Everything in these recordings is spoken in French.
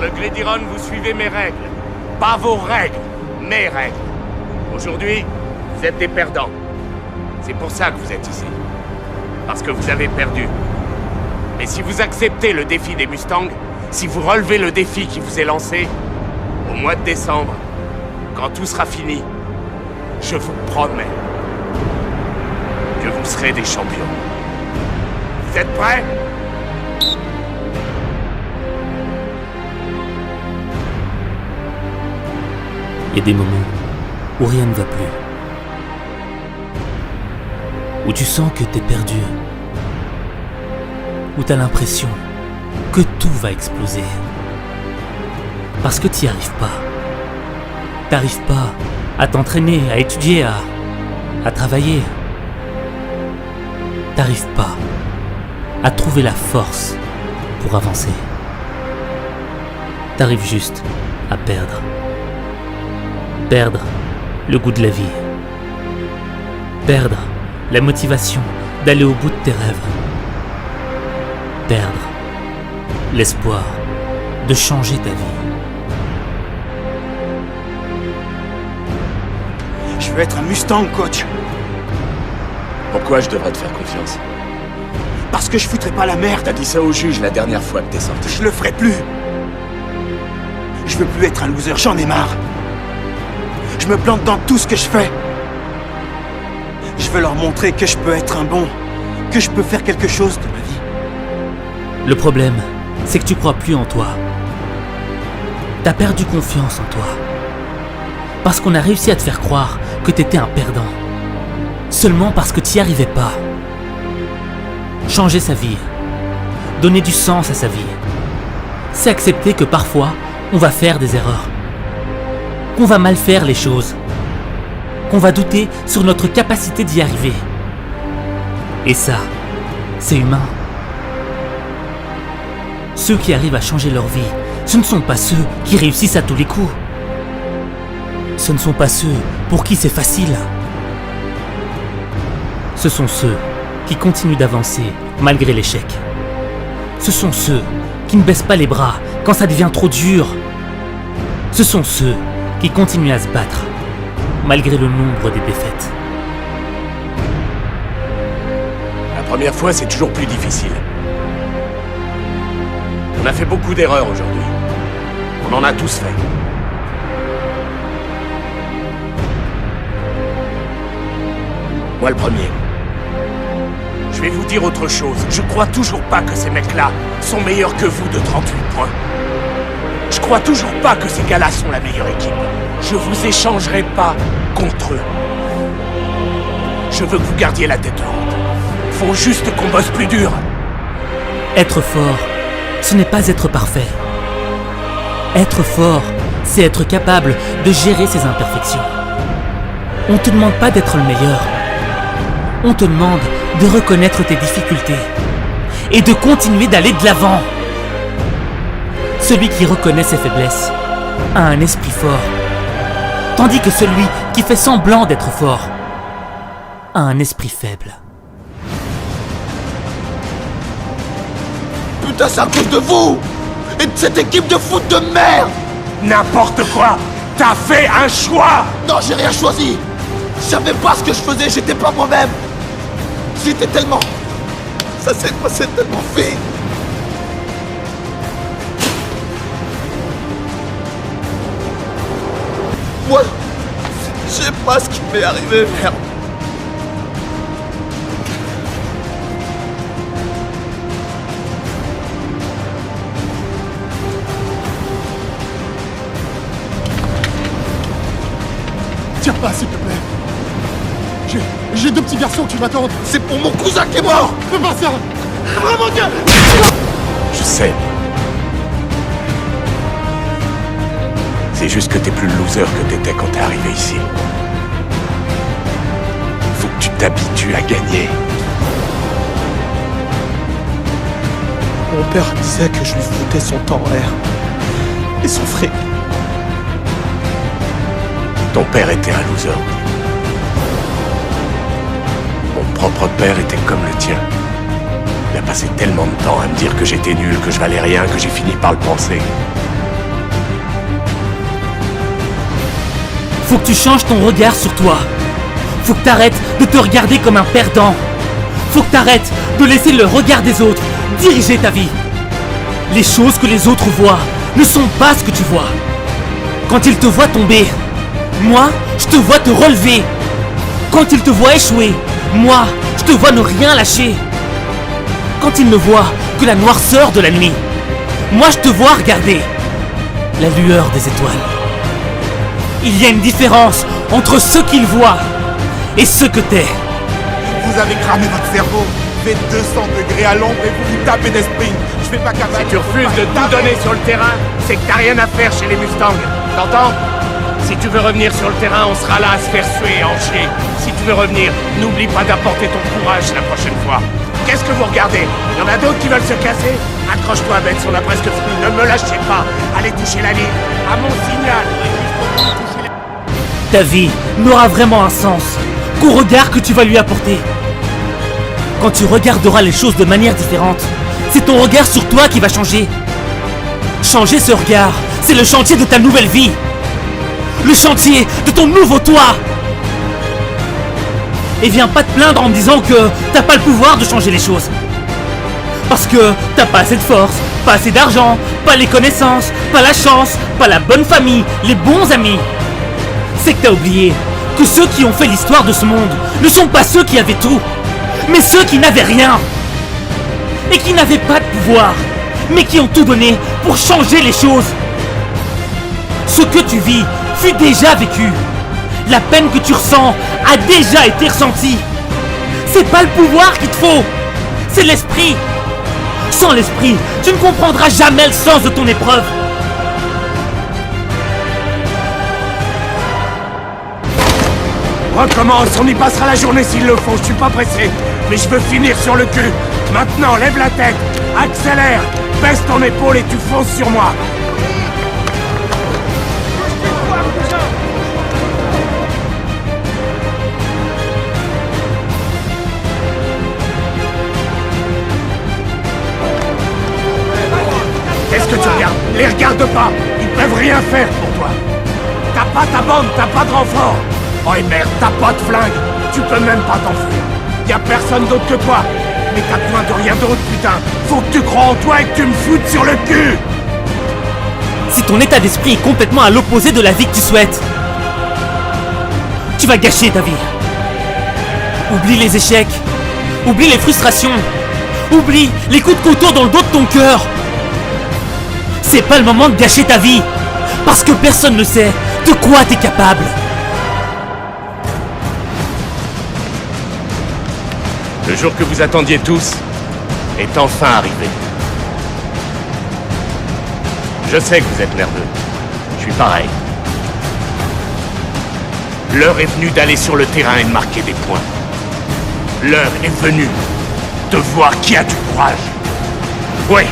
Glédiron, vous suivez mes règles. Pas vos règles, mes règles. Aujourd'hui, vous êtes des perdants. C'est pour ça que vous êtes ici. Parce que vous avez perdu. Mais si vous acceptez le défi des Mustangs, si vous relevez le défi qui vous est lancé, au mois de décembre, quand tout sera fini, je vous promets que vous serez des champions. Vous êtes prêts? Il y a des moments où rien ne va plus. Où tu sens que t'es perdu. Où t'as l'impression que tout va exploser. Parce que t'y arrives pas. T'arrives pas à t'entraîner, à étudier, à travailler. T'arrives pas à trouver la force pour avancer. T'arrives juste à perdre. Perdre le goût de la vie. Perdre la motivation d'aller au bout de tes rêves. Perdre l'espoir de changer ta vie. Je veux être un Mustang, coach. Pourquoi je devrais te faire confiance? Parce que je foutrais pas la merde. T'as dit ça au juge la dernière fois que t'es sorti. Je le ferai plus. Je veux plus être un loser, j'en ai marre. Je me plante dans tout ce que je fais. Je veux leur montrer que je peux être un bon, que je peux faire quelque chose de ma vie. Le problème, c'est que tu crois plus en toi. T'as perdu confiance en toi. Parce qu'on a réussi à te faire croire que t'étais un perdant. Seulement parce que t'y arrivais pas. Changer sa vie. Donner du sens à sa vie. C'est accepter que parfois, on va faire des erreurs. Qu'on va mal faire les choses. Qu'on va douter sur notre capacité d'y arriver. Et ça, c'est humain. Ceux qui arrivent à changer leur vie, ce ne sont pas ceux qui réussissent à tous les coups. Ce ne sont pas ceux pour qui c'est facile. Ce sont ceux qui continuent d'avancer malgré l'échec. Ce sont ceux qui ne baissent pas les bras quand ça devient trop dur. Ce sont ceux qui continuent à se battre malgré le nombre des défaites. La première fois, c'est toujours plus difficile. On a fait beaucoup d'erreurs aujourd'hui. On en a tous fait. Moi le premier. Je vais vous dire autre chose. Je crois toujours pas que ces mecs-là sont meilleurs que vous de 38 points. Je crois toujours pas que ces gars-là sont la meilleure équipe. Je vous échangerai pas contre eux. Je veux que vous gardiez la tête haute. Faut juste qu'on bosse plus dur. Être fort, ce n'est pas être parfait. Être fort, c'est être capable de gérer ses imperfections. On te demande pas d'être le meilleur. On te demande de reconnaître tes difficultés et de continuer d'aller de l'avant. Celui qui reconnaît ses faiblesses a un esprit fort, tandis que celui qui fait semblant d'être fort a un esprit faible. Putain, c'est à cause de vous! Et de cette équipe de foot de merde! N'importe quoi! T'as fait un choix! Non, j'ai rien choisi! Je savais pas ce que je faisais, j'étais pas moi-même! J'étais tellement... Ça s'est passé tellement vite! Moi... Je sais pas ce qui m'est arrivé, merde! Tire pas, s'il te plaît. J'ai deux petits garçons qui m'attendent. C'est pour mon cousin qui est mort! Fais pas ça. Vraiment, Dieu. Je sais. C'est juste que t'es plus le loser que t'étais quand t'es arrivé ici. Faut que tu t'habitues à gagner. Mon père disait que je lui foutais son temps en l'air. Et son fric. Ton père était un loser. Mon propre père était comme le tien. Il a passé tellement de temps à me dire que j'étais nul, que je valais rien, que j'ai fini par le penser. Faut que tu changes ton regard sur toi. Faut que t'arrêtes de te regarder comme un perdant. Faut que t'arrêtes de laisser le regard des autres diriger ta vie. Les choses que les autres voient ne sont pas ce que tu vois. Quand ils te voient tomber, moi, je te vois te relever. Quand ils te voient échouer, moi, je te vois ne rien lâcher. Quand ils ne voient que la noirceur de la nuit, moi, je te vois regarder la lueur des étoiles. Il y a une différence entre ce qu'ils voient et ce que t'es. Vous avez cramé votre cerveau. Faites 200 degrés à l'ombre et vous vous tapez des sprints. Je fais pas capable. Si tu refuses de tout donner sur le terrain, c'est que t'as rien à faire chez les Mustangs. T'entends? Si tu veux revenir sur le terrain, on sera là à se faire suer et en chier. Si tu veux revenir, n'oublie pas d'apporter ton courage la prochaine fois. Qu'est-ce que vous regardez? Il y en a d'autres qui veulent se casser? Accroche-toi, Betts, on a presque fini. Ne me lâchez pas. Allez toucher la ligne. À mon signal. Ta vie n'aura vraiment un sens qu'au regard que tu vas lui apporter. Quand tu regarderas les choses de manière différente, c'est ton regard sur toi qui va changer. Changer ce regard, c'est le chantier de ta nouvelle vie. Le chantier de ton nouveau toi. Et viens pas te plaindre en me disant que t'as pas le pouvoir de changer les choses. Parce que t'as pas assez de force, pas assez d'argent, pas les connaissances, pas la chance, pas la bonne famille, les bons amis. C'est que t'as oublié que ceux qui ont fait l'histoire de ce monde ne sont pas ceux qui avaient tout, mais ceux qui n'avaient rien. Et qui n'avaient pas de pouvoir, mais qui ont tout donné pour changer les choses. Ce que tu vis fut déjà vécu. La peine que tu ressens a déjà été ressentie. C'est pas le pouvoir qu'il te faut, c'est l'esprit. Sans l'esprit, tu ne comprendras jamais le sens de ton épreuve. Recommence, on y passera la journée s'il le faut, je suis pas pressé. Mais je veux finir sur le cul. Maintenant, lève la tête, accélère, baisse ton épaule et tu fonces sur moi. Qu'est-ce que tu regardes? Les regarde pas, ils peuvent rien faire pour toi. T'as pas ta bande, t'as pas de renfort. Oh et merde, t'as pas de flingue, tu peux même pas t'enfuir. Y a personne d'autre que toi. Mais t'as besoin de rien d'autre, putain. Faut que tu crois en toi et que tu me foutes sur le cul. Si ton état d'esprit est complètement à l'opposé de la vie que tu souhaites, tu vas gâcher ta vie. Oublie les échecs, oublie les frustrations, oublie les coups de couteau dans le dos de ton cœur. C'est pas le moment de gâcher ta vie, parce que personne ne sait de quoi t'es capable. Le jour que vous attendiez tous est enfin arrivé. Je sais que vous êtes nerveux. Je suis pareil. L'heure est venue d'aller sur le terrain et de marquer des points. L'heure est venue de voir qui a du courage. Oui,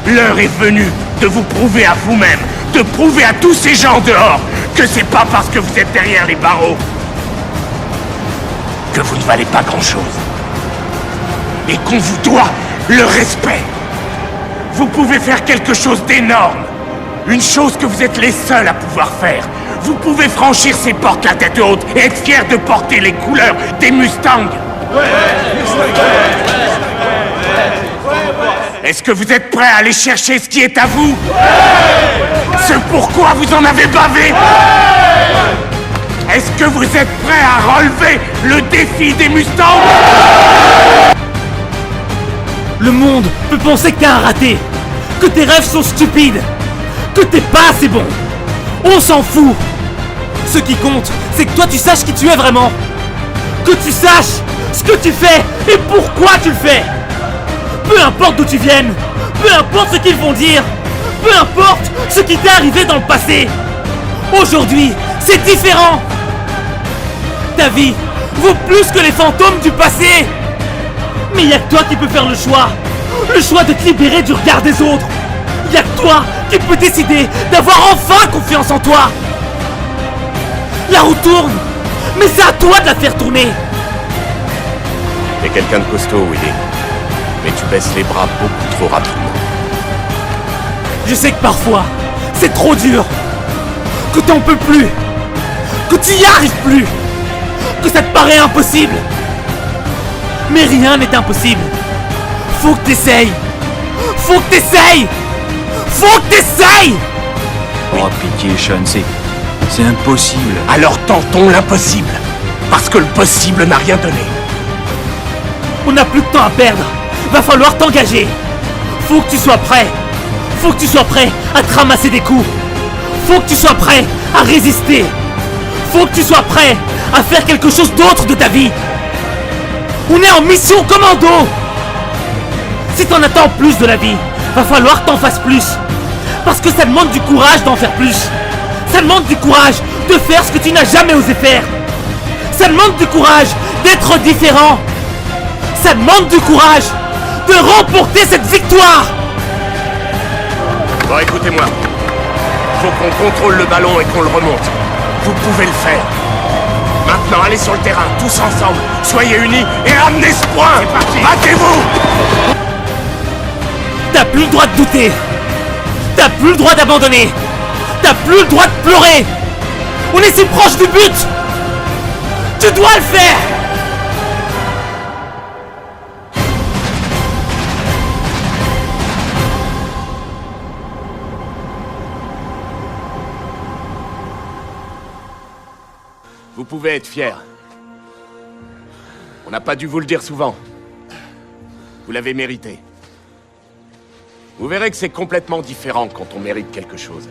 l'heure est venue de vous prouver à vous-même, de prouver à tous ces gens dehors que c'est pas parce que vous êtes derrière les barreaux que vous ne valez pas grand-chose. Et qu'on vous doit le respect. Vous pouvez faire quelque chose d'énorme. Une chose que vous êtes les seuls à pouvoir faire. Vous pouvez franchir ces portes la tête haute et être fiers de porter les couleurs des Mustangs. Est-ce que vous êtes prêts à aller chercher ce qui est à vous? Ce pourquoi vous en avez bavé? Est-ce que vous êtes prêts à relever le défi des Mustangs? Le monde peut penser que t'es un raté, que tes rêves sont stupides, que t'es pas assez bon. On s'en fout. Ce qui compte, c'est que toi tu saches qui tu es vraiment. Que tu saches ce que tu fais et pourquoi tu le fais. Peu importe d'où tu viennes, peu importe ce qu'ils vont dire, peu importe ce qui t'est arrivé dans le passé. Aujourd'hui, c'est différent. Ta vie vaut plus que les fantômes du passé. Mais il y a que toi qui peux faire le choix de te libérer du regard des autres. Il y a que toi qui peux décider d'avoir enfin confiance en toi. La roue tourne, mais c'est à toi de la faire tourner. T'es quelqu'un de costaud, Willy. Mais tu baisses les bras beaucoup trop rapidement. Je sais que parfois, c'est trop dur, que t'en peux plus, que tu y arrives plus, que ça te paraît impossible. Mais rien n'est impossible. Faut que t'essayes. Faut que t'essayes. Faut que t'essayes. Oh pitié, Sean, c'est impossible. Alors tentons l'impossible. Parce que le possible n'a rien donné. On n'a plus de temps à perdre. Va falloir t'engager. Faut que tu sois prêt. Faut que tu sois prêt à te ramasser des coups. Faut que tu sois prêt à résister. Faut que tu sois prêt à faire quelque chose d'autre de ta vie. On est en mission commando. Si t'en attends plus de la vie, va falloir que t'en fasses plus. Parce que ça demande du courage d'en faire plus. Ça demande du courage de faire ce que tu n'as jamais osé faire. Ça demande du courage d'être différent. Ça demande du courage de remporter cette victoire. Bon, écoutez-moi. Faut qu'on contrôle le ballon et qu'on le remonte. Vous pouvez le faire. Maintenant, allez sur le terrain, tous ensemble. Soyez unis et amenez ce point. C'est parti. Battez-vous. T'as plus le droit de douter. T'as plus le droit d'abandonner. T'as plus le droit de pleurer. On est si proche du but. Tu dois le faire. Vous pouvez être fiers. On n'a pas dû vous le dire souvent. Vous l'avez mérité. Vous verrez que c'est complètement différent quand on mérite quelque chose.